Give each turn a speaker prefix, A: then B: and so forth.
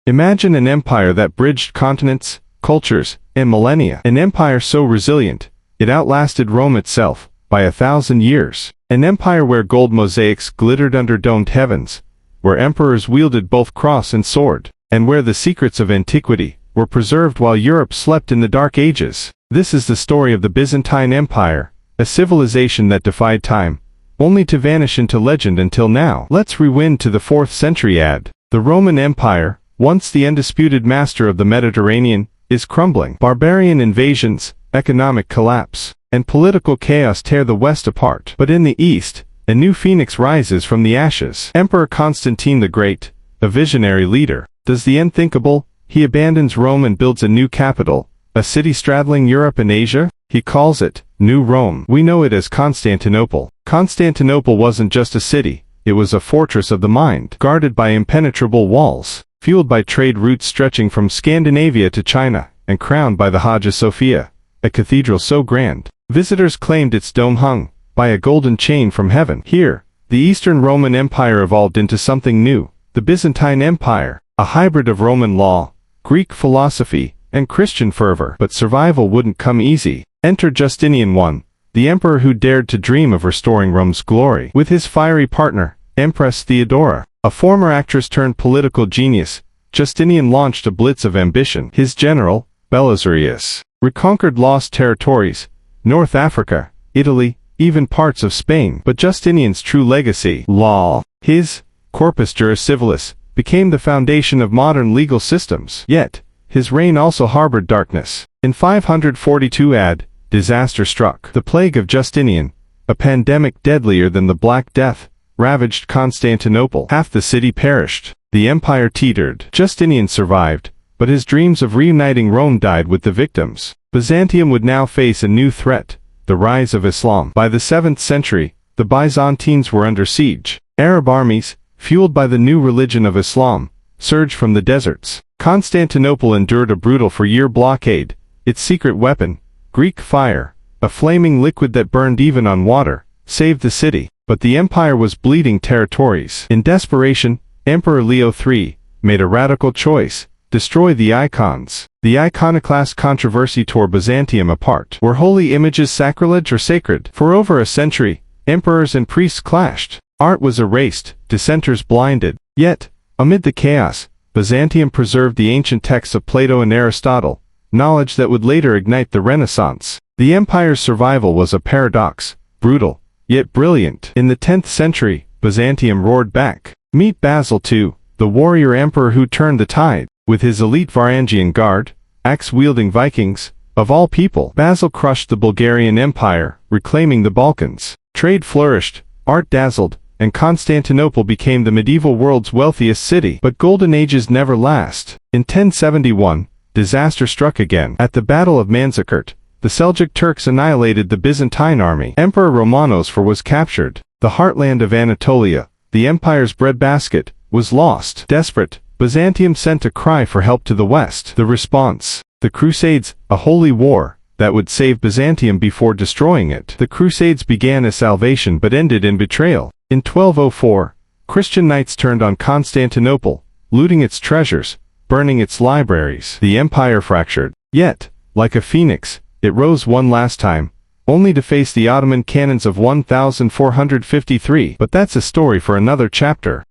A: Imagine an empire that bridged continents, cultures, and millennia. An empire so resilient, it outlasted Rome itself by 1,000 years. An empire where gold mosaics glittered under domed heavens, where emperors wielded both cross and sword, and where the secrets of antiquity were preserved while Europe slept in the Dark Ages. This is the story of the Byzantine Empire, a civilization that defied time, only to vanish into legend until now. Let's rewind to the 4th century AD. The Roman Empire, once the undisputed master of the Mediterranean, is crumbling. Barbarian invasions, economic collapse, and political chaos tear the West apart. But in the East, a new phoenix rises from the ashes. Emperor Constantine the Great, a visionary leader, does the unthinkable. He abandons Rome and builds a new capital, a city straddling Europe and Asia. He calls it New Rome. We know it as Constantinople. Constantinople wasn't just a city, it was a fortress of the mind, guarded by impenetrable walls, fueled by trade routes stretching from Scandinavia to China, and crowned by the Hagia Sophia, a cathedral so grand, visitors claimed its dome hung by a golden chain from heaven. Here, the Eastern Roman Empire evolved into something new, the Byzantine Empire, a hybrid of Roman law, Greek philosophy, and Christian fervor. But survival wouldn't come easy. Enter Justinian I, the emperor who dared to dream of restoring Rome's glory. With his fiery partner, Empress Theodora, a former actress turned political genius, Justinian launched a blitz of ambition. His general, Belisarius, reconquered lost territories, North Africa, Italy, even parts of Spain. But Justinian's true legacy, law, his Corpus Juris Civilis, became the foundation of modern legal systems. Yet, his reign also harbored darkness. In 542 AD, disaster struck. The plague of Justinian, a pandemic deadlier than the Black Death, ravaged Constantinople. Half the city perished. The empire teetered. Justinian survived, but his dreams of reuniting Rome died with the victims. Byzantium would now face a new threat, the rise of Islam. By the 7th century, the Byzantines were under siege. Arab armies, fueled by the new religion of Islam, surged from the deserts. Constantinople endured a brutal 4-year blockade. Its secret weapon, Greek fire, a flaming liquid that burned even on water, saved the city. But the empire was bleeding territories. In desperation, Emperor Leo III made a radical choice: destroy the icons. The iconoclast controversy tore Byzantium apart. Were holy images sacrilege or sacred? For over a century, emperors and priests clashed. Art was erased, dissenters blinded. Yet, amid the chaos, Byzantium preserved the ancient texts of Plato and Aristotle, knowledge that would later ignite the Renaissance. The empire's survival was a paradox, brutal, yet brilliant. In the 10th century, Byzantium roared back. Meet Basil II, the warrior emperor who turned the tide. With his elite Varangian Guard, axe-wielding Vikings, of all people, Basil crushed the Bulgarian Empire, reclaiming the Balkans. Trade flourished, art dazzled, and Constantinople became the medieval world's wealthiest city. But golden ages never last. In 1071, disaster struck again. At the Battle of Manzikert, the Seljuk Turks annihilated the Byzantine army. Emperor Romanos IV was captured. The heartland of Anatolia, the empire's breadbasket, was lost. Desperate, Byzantium sent a cry for help to the west. The response: the Crusades, a holy war that would save Byzantium before destroying it. The Crusades began as salvation but ended in betrayal. In 1204, Christian knights turned on Constantinople, looting its treasures, burning its libraries. The empire fractured. Yet, like a phoenix, it rose one last time, only to face the Ottoman cannons of 1453. But that's a story for another chapter.